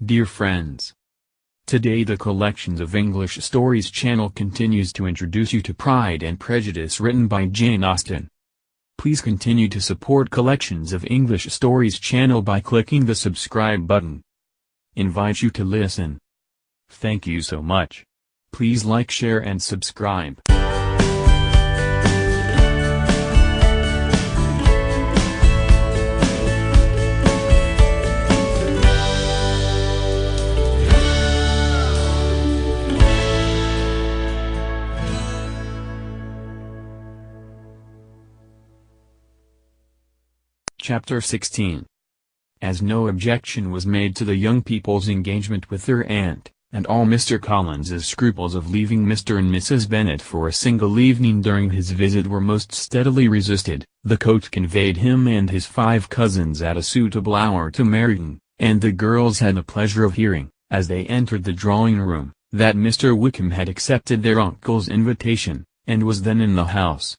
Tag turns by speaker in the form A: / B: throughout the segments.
A: Dear friends, today the Collections of English Stories channel continues to introduce you to Pride and Prejudice written by Jane Austen. Please continue to support Collections of English Stories channel by clicking the subscribe button. Invite you to listen. Thank you so much. Please like, share and subscribe. Chapter 16. As no objection was made to the young people's engagement with their aunt, and all Mr. Collins's scruples of leaving Mr. and Mrs. Bennet for a single evening during his visit were most steadily resisted, the coach conveyed him and his 5 cousins at a suitable hour to Meryton, and the girls had the pleasure of hearing, as they entered the drawing-room, that Mr. Wickham had accepted their uncle's invitation, and was then in the house.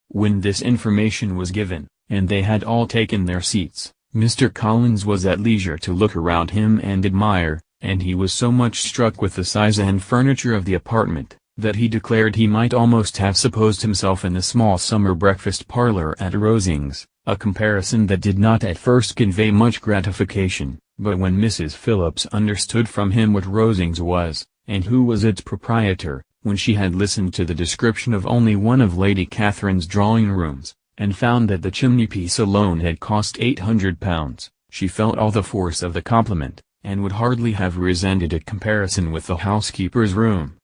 A: When this information was given, and they had all taken their seats, Mr. Collins was at leisure to look around him and admire, and he was so much struck with the size and furniture of the apartment, that he declared he might almost have supposed himself in the small summer breakfast parlour at Rosings, a comparison that did not at first convey much gratification, but when Mrs. Phillips understood from him what Rosings was, and who was its proprietor, when she had listened to the description of only one of Lady Catherine's drawing-rooms, and found that the chimney-piece alone had cost £800, she felt all the force of the compliment, and would hardly have resented a comparison with the housekeeper's room.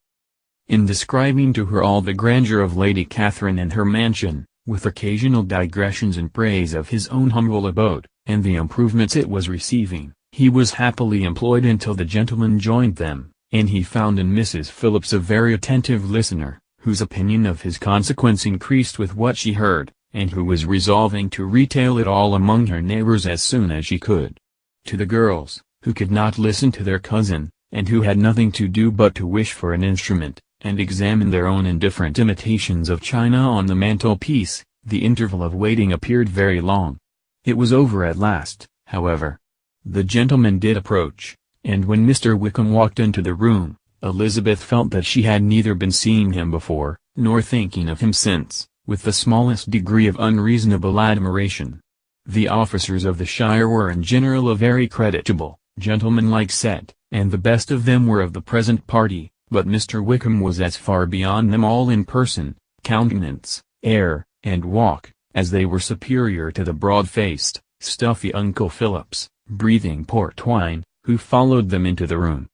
A: In describing to her all the grandeur of Lady Catherine and her mansion, with occasional digressions in praise of his own humble abode, and the improvements it was receiving, he was happily employed until the gentlemen joined them, and he found in Mrs. Phillips a very attentive listener, whose opinion of his consequence increased with what she heard, and who was resolving to retail it all among her neighbors as soon as she could. To the girls, who could not listen to their cousin, and who had nothing to do but to wish for an instrument, and examine their own indifferent imitations of china on the mantelpiece, the interval of waiting appeared very long. It was over at last, however. The gentlemen did approach, and when Mr. Wickham walked into the room, Elizabeth felt that she had neither been seeing him before, nor thinking of him since, with the smallest degree of unreasonable admiration. The officers of the shire were in general a very creditable, gentlemanlike set, and the best of them were of the present party, but Mr. Wickham was as far beyond them all in person, countenance, air, and walk, as they were superior to the broad-faced, stuffy Uncle Phillips, breathing port wine, who followed them into the room.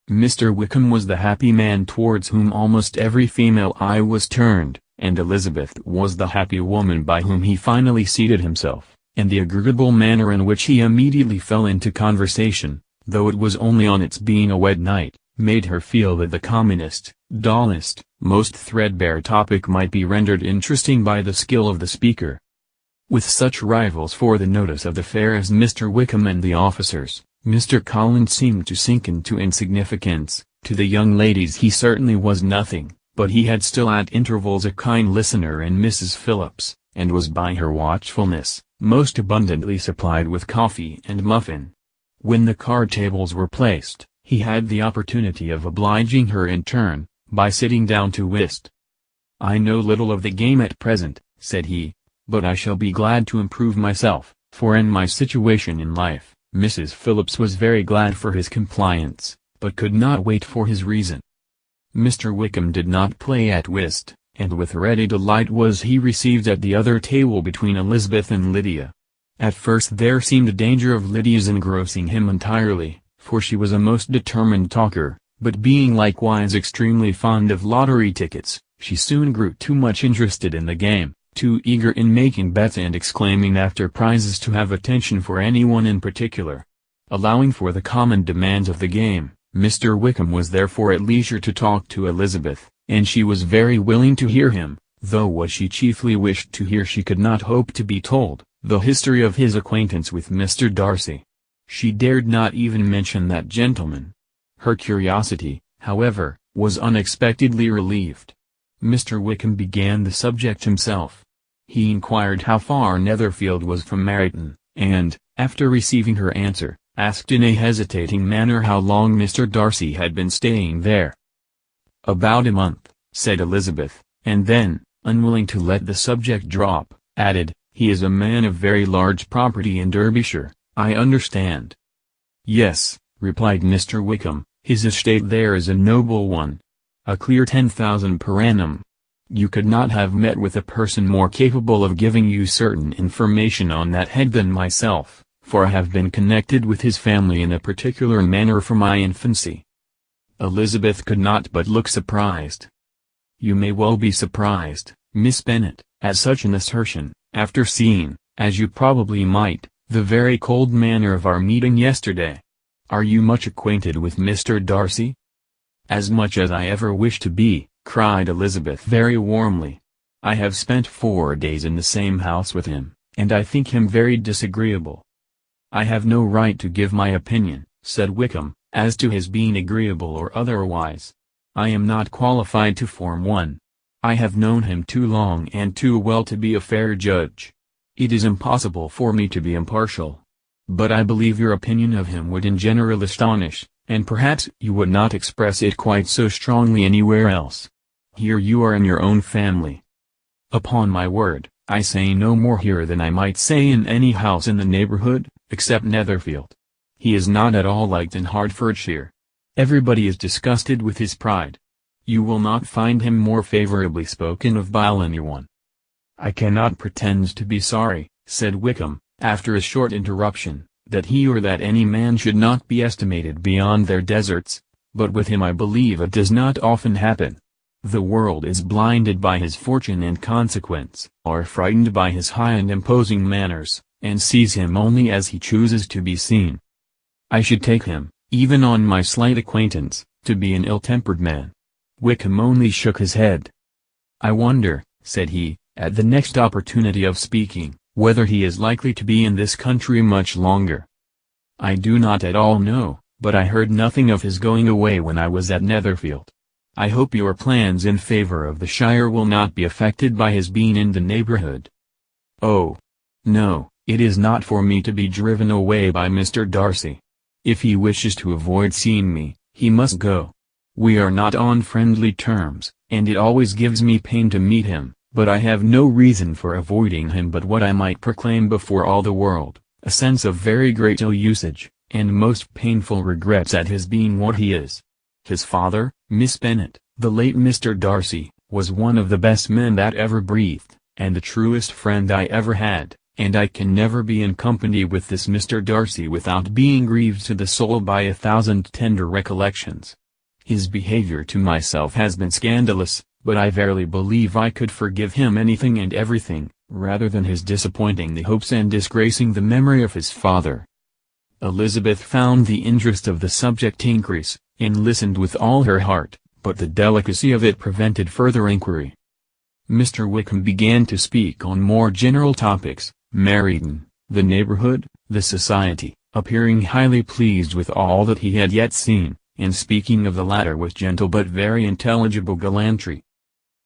A: Mr. Wickham was the happy man towards whom almost every female eye was turned, and Elizabeth was the happy woman by whom he finally seated himself, and the agreeable manner in which he immediately fell into conversation, though it was only on its being a wet night, made her feel that the commonest, dullest, most threadbare topic might be rendered interesting by the skill of the speaker. With such rivals for the notice of the fair as Mr. Wickham and the officers, Mr. Collins seemed to sink into insignificance. To the young ladies he certainly was nothing, but he had still at intervals a kind listener in Mrs. Phillips, and was by her watchfulness, most abundantly supplied with coffee and muffin. When the card tables were placed, he had the opportunity of obliging her in turn, by sitting down to whist. "I know little of the game at present," said he, "but I shall be glad to improve myself, for in my situation in life." Mrs. Phillips was very glad for his compliance, but could not wait for his reason. Mr. Wickham did not play at whist, and with ready delight was he received at the other table between Elizabeth and Lydia. At first there seemed a danger of Lydia's engrossing him entirely, for she was a most determined talker, but being likewise extremely fond of lottery tickets, she soon grew too much interested in the game, too eager in making bets and exclaiming after prizes to have attention for anyone in particular. Allowing for the common demands of the game, Mr. Wickham was therefore at leisure to talk to Elizabeth, and she was very willing to hear him, though what she chiefly wished to hear she could not hope to be told, the history of his acquaintance with Mr. Darcy. She dared not even mention that gentleman. Her curiosity, however, was unexpectedly relieved. Mr. Wickham began the subject himself. He inquired how far Netherfield was from Meryton, and, after receiving her answer, asked in a hesitating manner how long Mr. Darcy had been staying there. "About a month," said Elizabeth, and then, unwilling to let the subject drop, added, "He is a man of very large property in Derbyshire, I understand." "Yes," replied Mr. Wickham, "his estate there is a noble one. A clear 10,000 per annum. You could not have met with a person more capable of giving you certain information on that head than myself, for I have been connected with his family in a particular manner from my infancy." Elizabeth could not but look surprised. "You may well be surprised, Miss Bennet, at such an assertion, after seeing, as you probably might, the very cold manner of our meeting yesterday. Are you much acquainted with Mr. Darcy?" "As much as I ever wish to be," cried Elizabeth very warmly. "I have spent 4 days in the same house with him, and I think him very disagreeable." "I have no right to give my opinion," said Wickham, "as to his being agreeable or otherwise. I am not qualified to form one. I have known him too long and too well to be a fair judge. It is impossible for me to be impartial. But I believe your opinion of him would in general astonish, and perhaps you would not express it quite so strongly anywhere else. Here you are in your own family. Upon my word, I say no more here than I might say in any house in the neighborhood, except Netherfield. He is not at all liked in Hertfordshire. Everybody is disgusted with his pride. You will not find him more favorably spoken of by anyone." "I cannot pretend to be sorry," said Wickham, after a short interruption, "that he or that any man should not be estimated beyond their deserts, but with him I believe it does not often happen. The world is blinded by his fortune and consequence, or frightened by his high and imposing manners, and sees him only as he chooses to be seen. I should take him, even on my slight acquaintance, to be an ill-tempered man." Wickham only shook his head. "I wonder," said he, at the next opportunity of speaking, "whether he is likely to be in this country much longer. I do not at all know, but I heard nothing of his going away when I was at Netherfield. I hope your plans in favor of the shire will not be affected by his being in the neighborhood." "Oh, no, it is not for me to be driven away by Mr. Darcy. If he wishes to avoid seeing me, he must go. We are not on friendly terms, and it always gives me pain to meet him, but I have no reason for avoiding him but what I might proclaim before all the world, a sense of very great ill-usage, and most painful regrets at his being what he is. His father, Miss Bennet, the late Mr. Darcy, was one of the best men that ever breathed, and the truest friend I ever had, and I can never be in company with this Mr. Darcy without being grieved to the soul by 1,000 tender recollections. His behavior to myself has been scandalous, but I verily believe I could forgive him anything and everything, rather than his disappointing the hopes and disgracing the memory of his father." Elizabeth found the interest of the subject increase, and listened with all her heart, but the delicacy of it prevented further inquiry. Mr. Wickham began to speak on more general topics, Meryton, the neighborhood, the society, appearing highly pleased with all that he had yet seen, and speaking of the latter with gentle but very intelligible gallantry.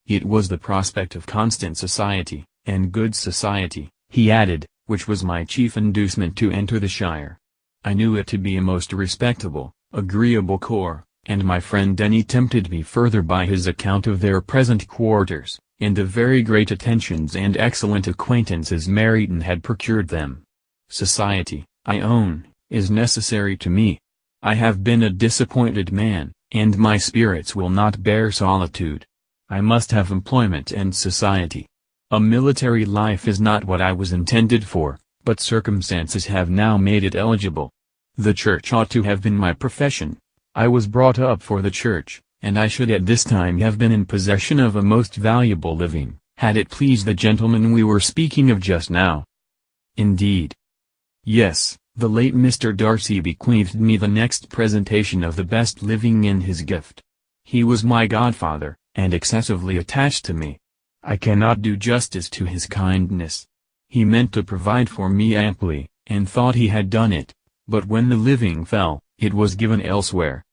A: "It was the prospect of constant society, and good society," he added, "which was my chief inducement to enter the shire. I knew it to be a most respectable, agreeable corps, and my friend Denny tempted me further by his account of their present quarters, and the very great attentions and excellent acquaintances Meryton had procured them. Society, I own, is necessary to me. I have been a disappointed man, and my spirits will not bear solitude. I must have employment and society. A military life is not what I was intended for, but circumstances have now made it eligible. The church ought to have been my profession. I was brought up for the church, and I should at this time have been in possession of a most valuable living, had it pleased the gentleman we were speaking of just now. Indeed. Yes, the late Mr. Darcy bequeathed me the next presentation of the best living in his gift. He was my godfather, and excessively attached to me. I cannot do justice to his kindness. He meant to provide for me amply, and thought he had done it, but when the living fell, it was given elsewhere."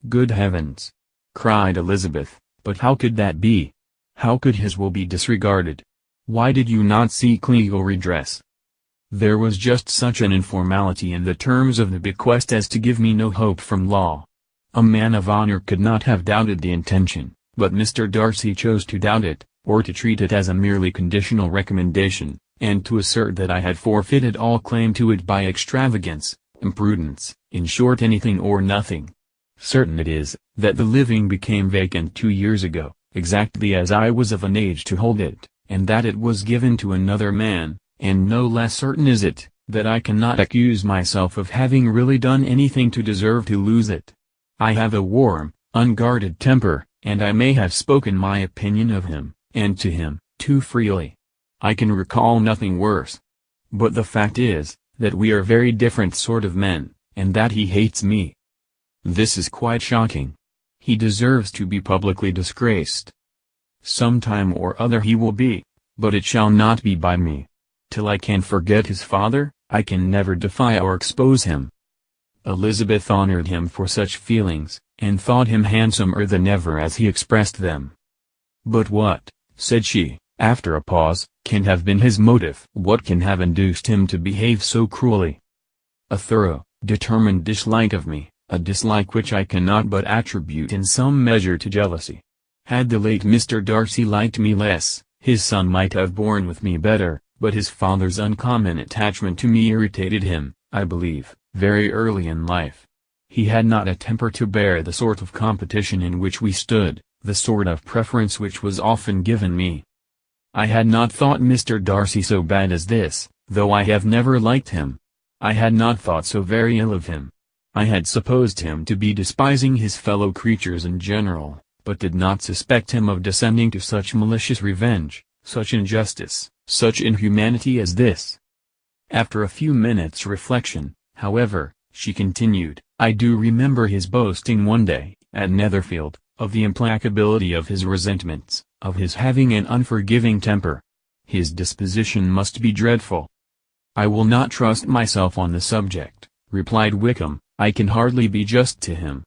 A: "Good heavens!" cried Elizabeth, "but how could that be? How could his will be disregarded? Why did you not seek legal redress?" There was just such an informality in the terms of the bequest as to give me no hope from law. A man of honor could not have doubted the intention, but Mr. Darcy chose to doubt it, or to treat it as a merely conditional recommendation, and to assert that I had forfeited all claim to it by extravagance, imprudence, in short anything or nothing. Certain it is, that the living became vacant 2 years ago, exactly as I was of an age to hold it, and that it was given to another man, and no less certain is it, that I cannot accuse myself of having really done anything to deserve to lose it. I have a warm, unguarded temper, and I may have spoken my opinion of him, and to him, too freely. I can recall nothing worse. But the fact is, that we are very different sort of men, and that he hates me. This is quite shocking. He deserves to be publicly disgraced. Some time or other he will be, but it shall not be by me. Till I can forget his father, I can never defy or expose him. Elizabeth honored him for such feelings, and thought him handsomer than ever as he expressed them. But what, said she, after a pause, can have been his motive? What can have induced him to behave so cruelly? A thorough, determined dislike of me, a dislike which I cannot but attribute in some measure to jealousy. Had the late Mr. Darcy liked me less, his son might have borne with me better, but his father's uncommon attachment to me irritated him, I believe, very early in life. He had not a temper to bear the sort of competition in which we stood, the sort of preference which was often given me. I had not thought Mr. Darcy so bad as this, though I have never liked him. I had not thought so very ill of him. I had supposed him to be despising his fellow creatures in general, but did not suspect him of descending to such malicious revenge, such injustice, such inhumanity as this. After a few minutes' reflection, however, she continued, I do remember his boasting one day, at Netherfield, of the implacability of his resentments, of his having an unforgiving temper. His disposition must be dreadful. I will not trust myself on the subject, replied Wickham, I can hardly be just to him.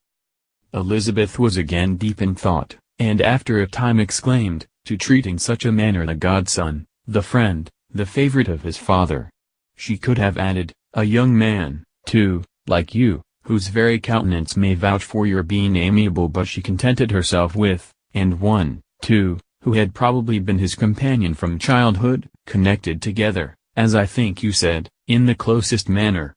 A: Elizabeth was again deep in thought, and after a time exclaimed, to treat in such a manner the godson, the friend, the favorite of his father. She could have added, a young man, too, like you, whose very countenance may vouch for your being amiable, but she contented herself with, and one, too, who had probably been his companion from childhood, connected together, as I think you said, in the closest manner.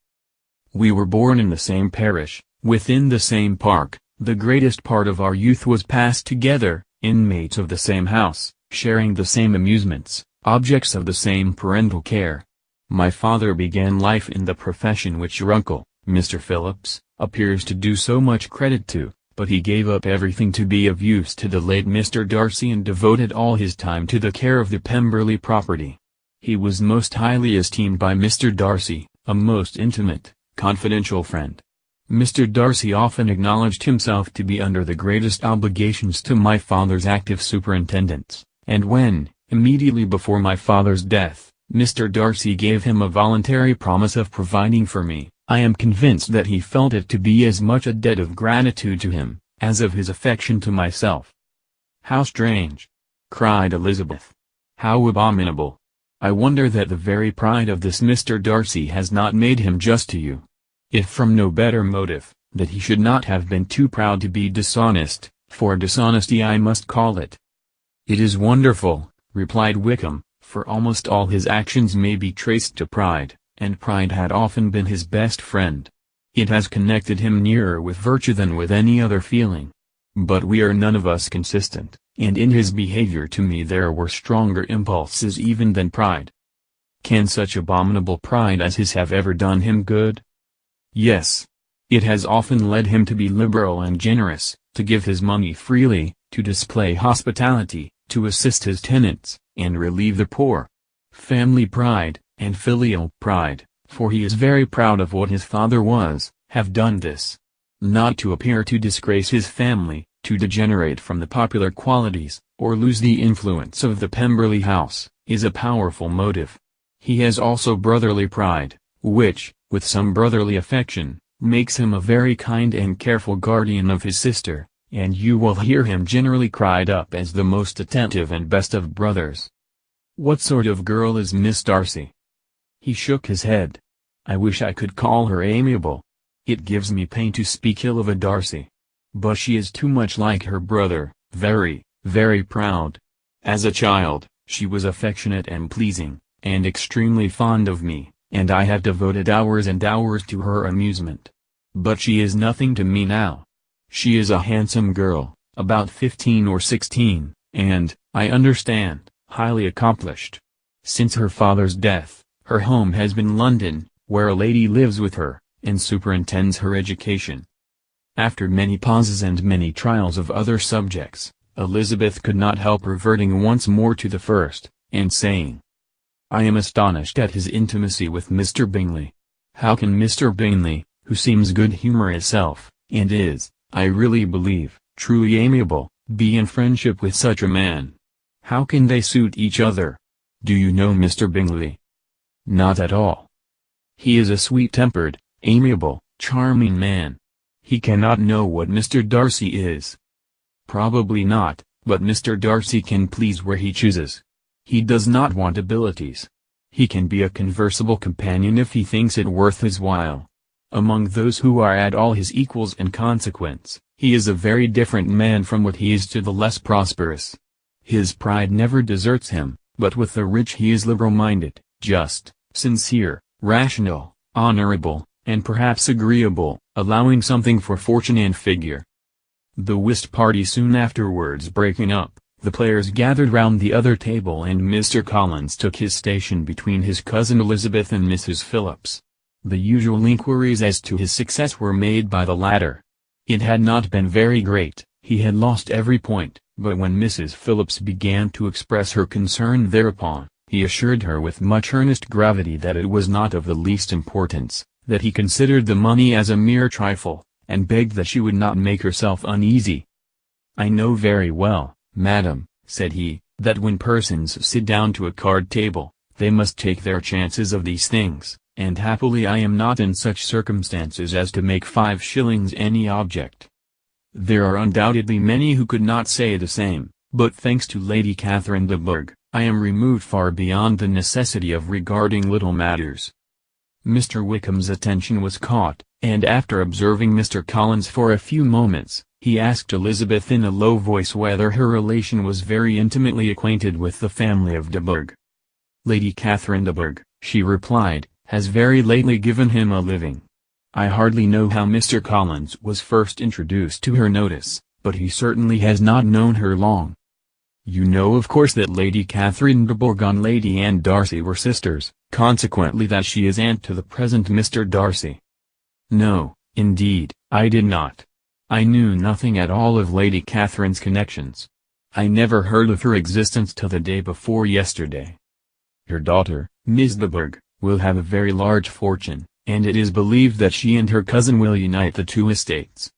A: We were born in the same parish, within the same park, the greatest part of our youth was passed together, inmates of the same house, sharing the same amusements, objects of the same parental care. My father began life in the profession which your uncle, Mr. Phillips, appears to do so much credit to, but he gave up everything to be of use to the late Mr. Darcy and devoted all his time to the care of the Pemberley property. He was most highly esteemed by Mr. Darcy, a most intimate, confidential friend. Mr. Darcy often acknowledged himself to be under the greatest obligations to my father's active superintendence, and when, immediately before my father's death, Mr. Darcy gave him a voluntary promise of providing for me, I am convinced that he felt it to be as much a debt of gratitude to him, as of his affection to myself. How strange! Cried Elizabeth. How abominable! I wonder that the very pride of this Mr. Darcy has not made him just to you. If from no better motive, that he should not have been too proud to be dishonest, for dishonesty I must call it. It is wonderful, replied Wickham, for almost all his actions may be traced to pride, and pride had often been his best friend. It has connected him nearer with virtue than with any other feeling. But we are none of us consistent, and in his behavior to me there were stronger impulses even than pride. Can such abominable pride as his have ever done him good? Yes. It has often led him to be liberal and generous, to give his money freely, to display hospitality, to assist his tenants, and relieve the poor. Family pride, and filial pride, for he is very proud of what his father was, have done this. Not to appear to disgrace his family, to degenerate from the popular qualities, or lose the influence of the Pemberley house, is a powerful motive. He has also brotherly pride, which, with some brotherly affection, makes him a very kind and careful guardian of his sister, and you will hear him generally cried up as the most attentive and best of brothers. What sort of girl is Miss Darcy? He shook his head. "I wish I could call her amiable. It gives me pain to speak ill of a Darcy. But she is too much like her brother, very, very proud. As a child, she was affectionate and pleasing, and extremely fond of me, and I have devoted hours and hours to her amusement. But she is nothing to me now. She is a handsome girl, about 15 or 16, and, I understand, highly accomplished. Since her father's death, her home has been London, where a lady lives with her, and superintends her education." After many pauses and many trials of other subjects, Elizabeth could not help reverting once more to the first, and saying, "I am astonished at his intimacy with Mr. Bingley. How can Mr. Bingley, who seems good humour itself, and is, I really believe, truly amiable, be in friendship with such a man? How can they suit each other? Do you know Mr. Bingley?" "Not at all." "He is a sweet-tempered, amiable, charming man. He cannot know what Mr. Darcy is." "Probably not, but Mr. Darcy can please where he chooses. He does not want abilities. He can be a conversable companion if he thinks it worth his while. Among those who are at all his equals in consequence, he is a very different man from what he is to the less prosperous. His pride never deserts him, but with the rich he is liberal-minded, just, sincere, rational, honorable, and perhaps agreeable, allowing something for fortune and figure." The whist party soon afterwards breaking up, the players gathered round the other table and Mr. Collins took his station between his cousin Elizabeth and Mrs. Phillips. The usual inquiries as to his success were made by the latter. It had not been very great, he had lost every point, but when Mrs. Phillips began to express her concern thereupon, he assured her with much earnest gravity that it was not of the least importance, that he considered the money as a mere trifle, and begged that she would not make herself uneasy. "I know very well, madam," said he, "that when persons sit down to a card table, they must take their chances of these things, and happily I am not in such circumstances as to make 5 shillings any object. There are undoubtedly many who could not say the same, but thanks to Lady Catherine de Bourgh, I am removed far beyond the necessity of regarding little matters." Mr. Wickham's attention was caught, and after observing Mr. Collins for a few moments, he asked Elizabeth in a low voice whether her relation was very intimately acquainted with the family of de Bourgh. "Lady Catherine de Bourgh," she replied, "has very lately given him a living. I hardly know how Mr. Collins was first introduced to her notice, but he certainly has not known her long." "You know of course that Lady Catherine de Bourgh and Lady Anne Darcy were sisters, consequently that she is aunt to the present Mr. Darcy." "No, indeed, I did not. I knew nothing at all of Lady Catherine's connections. I never heard of her existence till the day before yesterday. Her daughter, Miss de Bourgh, will have a very large fortune, and it is believed that she and her cousin will unite the 2 estates."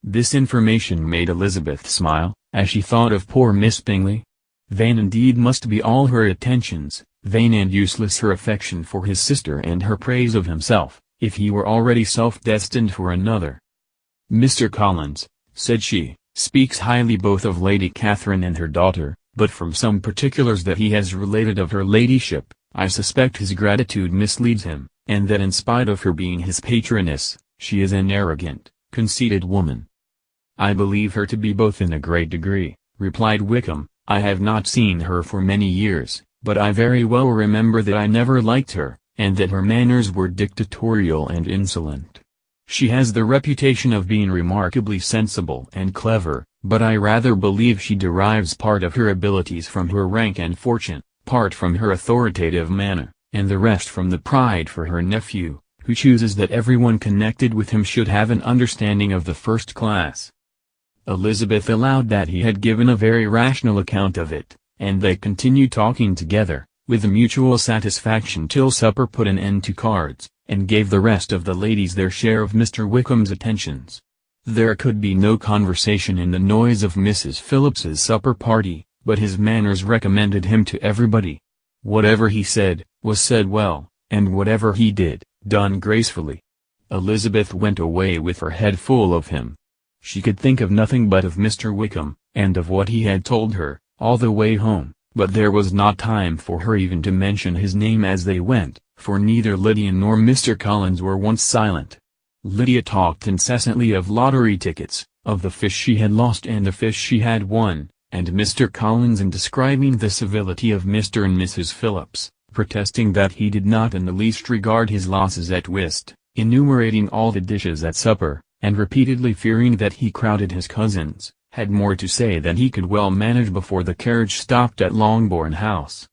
A: This information made Elizabeth smile, as she thought of poor Miss Bingley. Vain indeed must be all her attentions, vain and useless her affection for his sister and her praise of himself, if he were already self-destined for another. "Mr. Collins," said she, "speaks highly both of Lady Catherine and her daughter, but from some particulars that he has related of her ladyship, I suspect his gratitude misleads him, and that in spite of her being his patroness, she is an arrogant, conceited woman." "I believe her to be both in a great degree," replied Wickham. "I have not seen her for many years, but I very well remember that I never liked her, and that her manners were dictatorial and insolent. She has the reputation of being remarkably sensible and clever, but I rather believe she derives part of her abilities from her rank and fortune, part from her authoritative manner, and the rest from the pride for her nephew, who chooses that everyone connected with him should have an understanding of the first class." Elizabeth allowed that he had given a very rational account of it, and they continued talking together, with mutual satisfaction till supper put an end to cards, and gave the rest of the ladies their share of Mr. Wickham's attentions. There could be no conversation in the noise of Mrs. Phillips's supper party, but his manners recommended him to everybody. Whatever he said, was said well, and whatever he did, done gracefully. Elizabeth went away with her head full of him. She could think of nothing but of Mr. Wickham, and of what he had told her, all the way home, but there was not time for her even to mention his name as they went, for neither Lydia nor Mr. Collins were once silent. Lydia talked incessantly of lottery tickets, of the fish she had lost and the fish she had won, and Mr. Collins in describing the civility of Mr. and Mrs. Phillips, protesting that he did not in the least regard his losses at whist, enumerating all the dishes at supper, and repeatedly fearing that he crowded his cousins, had more to say than he could well manage before the carriage stopped at Longbourn House.